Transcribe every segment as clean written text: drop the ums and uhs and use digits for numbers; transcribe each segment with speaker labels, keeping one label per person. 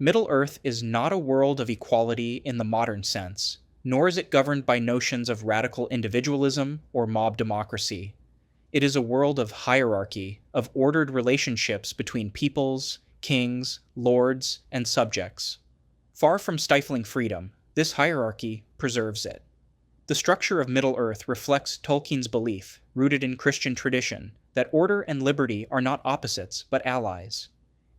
Speaker 1: Middle-earth is not a world of equality in the modern sense, nor is it governed by notions of radical individualism or mob democracy. It is a world of hierarchy, of ordered relationships between peoples, kings, lords, and subjects. Far from stifling freedom, this hierarchy preserves it. The structure of Middle-earth reflects Tolkien's belief, rooted in Christian tradition, that order and liberty are not opposites but allies.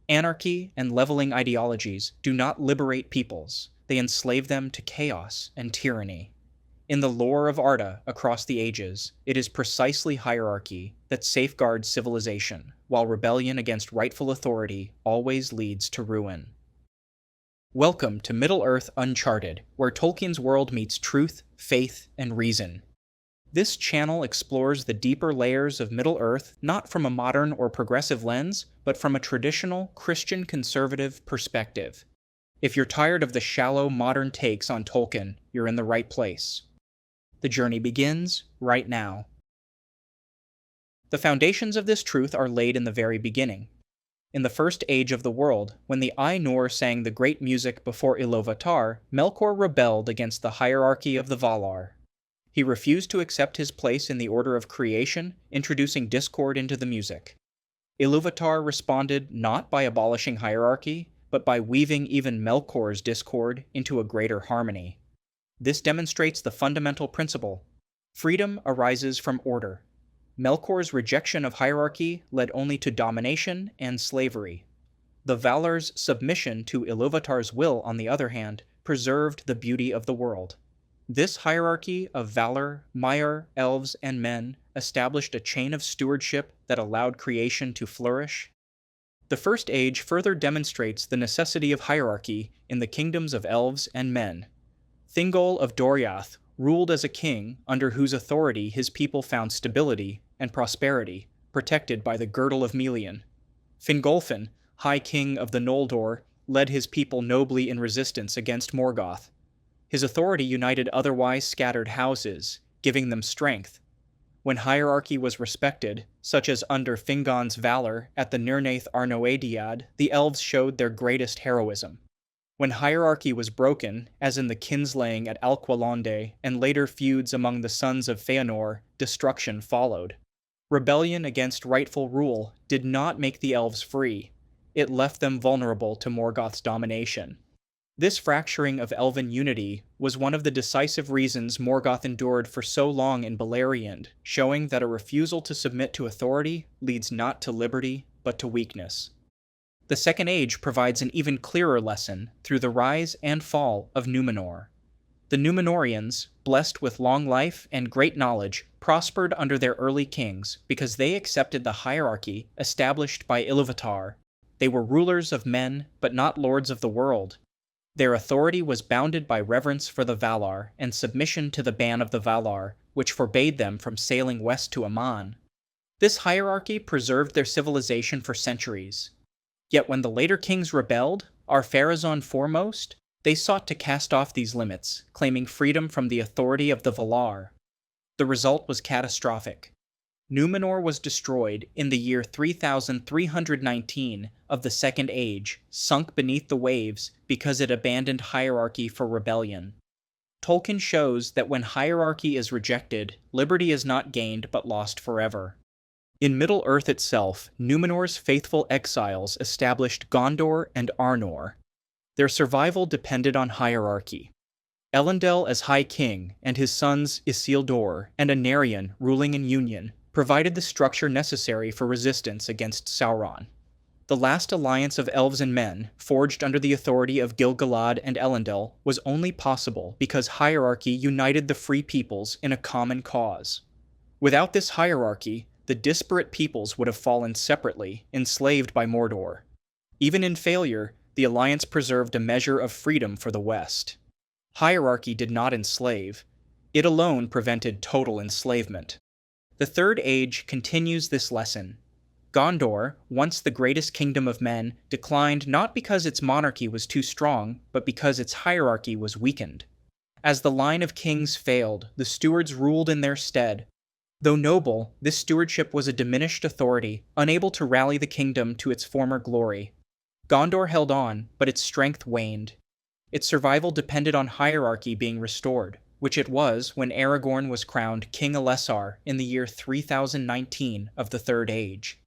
Speaker 1: Anarchy and leveling ideologies do not liberate peoples, they enslave them to chaos and tyranny. In the lore of Arda across the ages, it is precisely hierarchy that safeguards civilization, while rebellion against rightful authority always leads to ruin. Welcome to Middle-earth Uncharted, where Tolkien's world meets truth, faith, and reason. This channel explores the deeper layers of Middle-earth not from a modern or progressive lens, but from a traditional Christian conservative perspective. If you're tired of the shallow modern takes on Tolkien, you're in the right place. The journey begins right now. The foundations of this truth are laid in the very beginning. In the first age of the world, when the Ainur sang the great music before Iluvatar, Melkor rebelled against the hierarchy of the Valar. He refused to accept his place in the order of creation, introducing discord into the music. Iluvatar responded not by abolishing hierarchy, but by weaving even Melkor's discord into a greater harmony. This demonstrates the fundamental principle: freedom arises from order. Melkor's rejection of hierarchy led only to domination and slavery. The Valar's submission to Iluvatar's will, on the other hand, preserved the beauty of the world. This hierarchy of Valar, Maiar, elves, and men established a chain of stewardship that allowed creation to flourish. The First Age further demonstrates the necessity of hierarchy in the kingdoms of elves and men. Thingol of Doriath ruled as a king under whose authority his people found stability and prosperity, protected by the Girdle of Melian. Fingolfin, High King of the Noldor, led his people nobly in resistance against Morgoth. His authority united otherwise scattered houses, giving them strength. When hierarchy was respected, such as under Fingon's valor at the Nirnaeth Arnoediad, the elves showed their greatest heroism. When hierarchy was broken, as in the kinslaying at Alqualondë and later feuds among the sons of Feanor, destruction followed. Rebellion against rightful rule did not make the elves free. It left them vulnerable to Morgoth's domination. This fracturing of elven unity was one of the decisive reasons Morgoth endured for so long in Beleriand, showing that a refusal to submit to authority leads not to liberty, but to weakness. The Second Age provides an even clearer lesson through the rise and fall of Numenor. The Númenóreans, blessed with long life and great knowledge, prospered under their early kings because they accepted the hierarchy established by Iluvatar. They were rulers of men, but not lords of the world. Their authority was bounded by reverence for the Valar and submission to the ban of the Valar, which forbade them from sailing west to Aman. This hierarchy preserved their civilization for centuries. Yet when the later kings rebelled, Ar-Pharazôn foremost, they sought to cast off these limits, claiming freedom from the authority of the Valar. The result was catastrophic. Númenor was destroyed in the year 3319 of the Second Age, sunk beneath the waves because it abandoned hierarchy for rebellion. Tolkien shows that when hierarchy is rejected, liberty is not gained but lost forever. In Middle-earth itself, Númenor's faithful exiles established Gondor and Arnor. Their survival depended on hierarchy. Elendil as High King and his sons Isildur and Anarion ruling in union provided the structure necessary for resistance against Sauron. The last alliance of elves and men, forged under the authority of Gil-galad and Elendil, was only possible because hierarchy united the free peoples in a common cause. Without this hierarchy, the disparate peoples would have fallen separately, enslaved by Mordor. Even in failure, the alliance preserved a measure of freedom for the West. Hierarchy did not enslave. It alone prevented total enslavement. The Third Age continues this lesson. Gondor, once the greatest kingdom of men, declined not because its monarchy was too strong, but because its hierarchy was weakened. As the line of kings failed, the stewards ruled in their stead. Though noble, this stewardship was a diminished authority, unable to rally the kingdom to its former glory. Gondor held on, but its strength waned. Its survival depended on hierarchy being restored, which it was when Aragorn was crowned King Elessar in the year 3019 of the Third Age.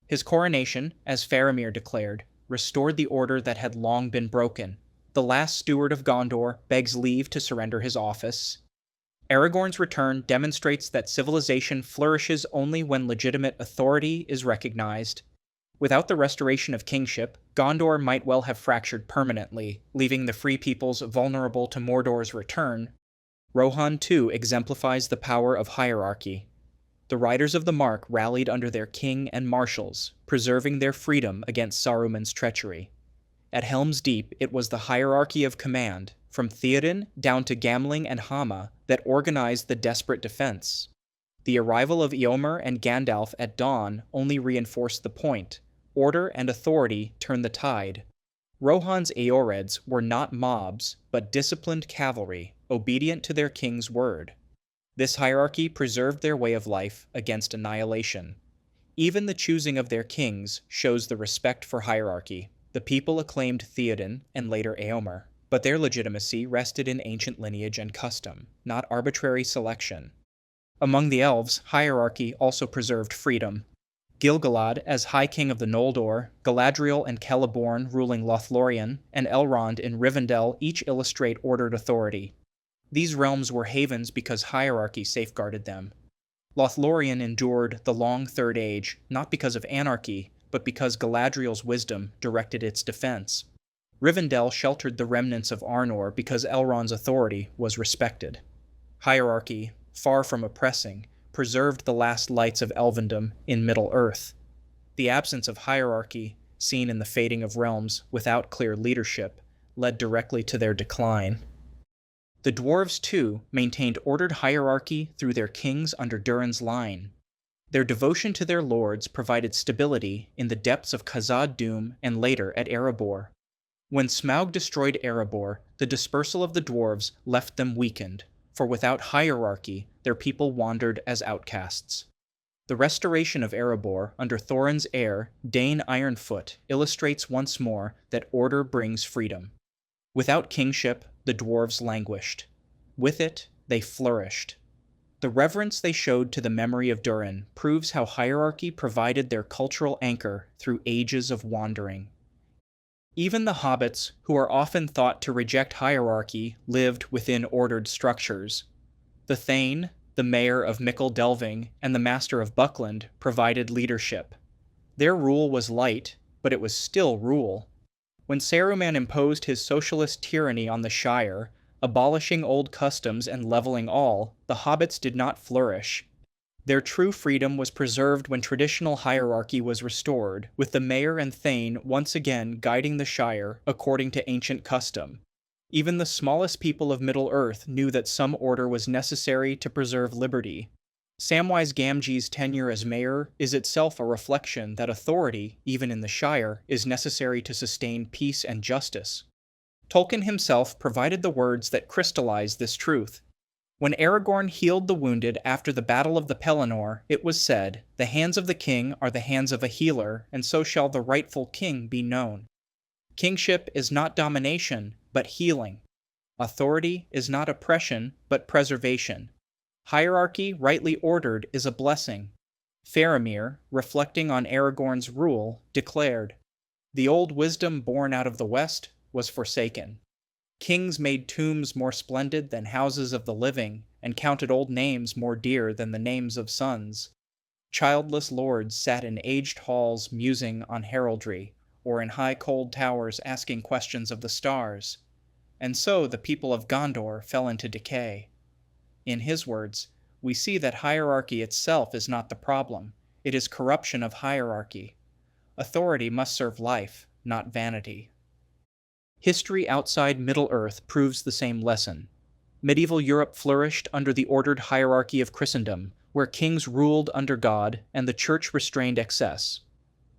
Speaker 1: His coronation, as Faramir declared, restored the order that had long been broken. The last steward of Gondor begs leave to surrender his office. Aragorn's return demonstrates that civilization flourishes only when legitimate authority is recognized. Without the restoration of kingship, Gondor might well have fractured permanently, leaving the free peoples vulnerable to Mordor's return. Rohan too exemplifies the power of hierarchy. The Riders of the Mark rallied under their king and marshals, preserving their freedom against Saruman's treachery. At Helm's Deep, it was the hierarchy of command, from Theoden down to Gamling and Hama, that organized the desperate defense. The arrival of Eomer and Gandalf at dawn only reinforced the point. Order and authority turned the tide. Rohan's Eoreds were not mobs, but disciplined cavalry, obedient to their king's word. This hierarchy preserved their way of life against annihilation. Even the choosing of their kings shows the respect for hierarchy. The people acclaimed Theoden and later Eomer, but their legitimacy rested in ancient lineage and custom, not arbitrary selection. Among the elves, hierarchy also preserved freedom. Gil-galad as High King of the Noldor, Galadriel and Celeborn ruling Lothlorien, and Elrond in Rivendell each illustrate ordered authority. These realms were havens because hierarchy safeguarded them. Lothlorien endured the long Third Age, not because of anarchy, but because Galadriel's wisdom directed its defense. Rivendell sheltered the remnants of Arnor because Elrond's authority was respected. Hierarchy, far from oppressing, preserved the last lights of elvendom in Middle-earth. The absence of hierarchy, seen in the fading of realms without clear leadership, led directly to their decline. The dwarves, too, maintained ordered hierarchy through their kings under Durin's line. Their devotion to their lords provided stability in the depths of Khazad-dûm and later at Erebor. When Smaug destroyed Erebor, the dispersal of the dwarves left them weakened, for without hierarchy, their people wandered as outcasts. The restoration of Erebor under Thorin's heir, Dane Ironfoot, illustrates once more that order brings freedom. Without kingship, the dwarves languished. With it, they flourished. The reverence they showed to the memory of Durin proves how hierarchy provided their cultural anchor through ages of wandering. Even the hobbits, who are often thought to reject hierarchy, lived within ordered structures. The Thane, the mayor of Mickle Delving, and the master of Buckland provided leadership. Their rule was light, but it was still rule. When Saruman imposed his socialist tyranny on the Shire, abolishing old customs and leveling all, the hobbits did not flourish. Their true freedom was preserved when traditional hierarchy was restored, with the mayor and thane once again guiding the Shire according to ancient custom. Even the smallest people of Middle-earth knew that some order was necessary to preserve liberty. Samwise Gamgee's tenure as mayor is itself a reflection that authority, even in the Shire, is necessary to sustain peace and justice. Tolkien himself provided the words that crystallize this truth. When Aragorn healed the wounded after the Battle of the Pelennor, it was said, "The hands of the king are the hands of a healer, and so shall the rightful king be known." Kingship is not domination, but healing. Authority is not oppression, but preservation. Hierarchy, rightly ordered, is a blessing. Faramir, reflecting on Aragorn's rule, declared, "The old wisdom born out of the West was forsaken. Kings made tombs more splendid than houses of the living, and counted old names more dear than the names of sons. Childless lords sat in aged halls musing on heraldry, or in high cold towers asking questions of the stars. And so the people of Gondor fell into decay." In his words, we see that hierarchy itself is not the problem. It is corruption of hierarchy. Authority must serve life, not vanity. History outside Middle-earth proves the same lesson. Medieval Europe flourished under the ordered hierarchy of Christendom, where kings ruled under God and the church restrained excess.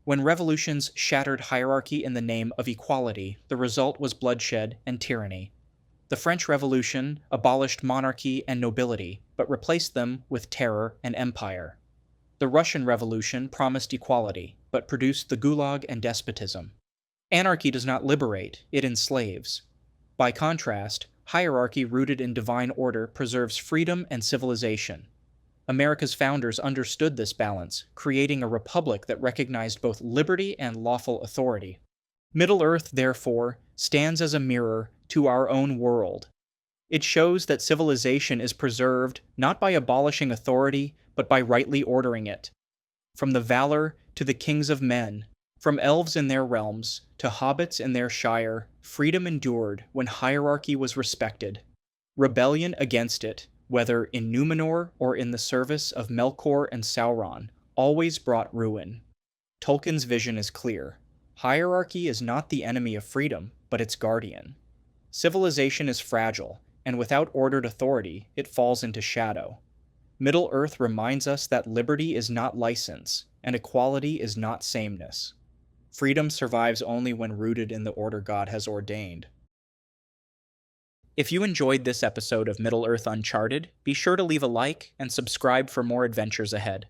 Speaker 1: When revolutions shattered hierarchy in the name of equality, the result was bloodshed and tyranny. The French Revolution abolished monarchy and nobility, but replaced them with terror and empire. The Russian Revolution promised equality, but produced the Gulag and despotism. Anarchy does not liberate, it enslaves. By contrast, hierarchy rooted in divine order preserves freedom and civilization. America's founders understood this balance, creating a republic that recognized both liberty and lawful authority. Middle Earth, therefore, stands as a mirror to our own world. It shows that civilization is preserved not by abolishing authority, but by rightly ordering it. From the valor to the kings of men, from elves in their realms to hobbits in their shire, freedom endured when hierarchy was respected. Rebellion against it, whether in Numenor or in the service of Melkor and Sauron, always brought ruin. Tolkien's vision is clear. Hierarchy is not the enemy of freedom, but its guardian. Civilization is fragile, and without ordered authority, it falls into shadow. Middle-earth reminds us that liberty is not license, and equality is not sameness. Freedom survives only when rooted in the order God has ordained. If you enjoyed this episode of Middle-earth Uncharted, be sure to leave a like and subscribe for more adventures ahead.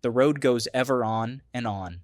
Speaker 1: The road goes ever on and on.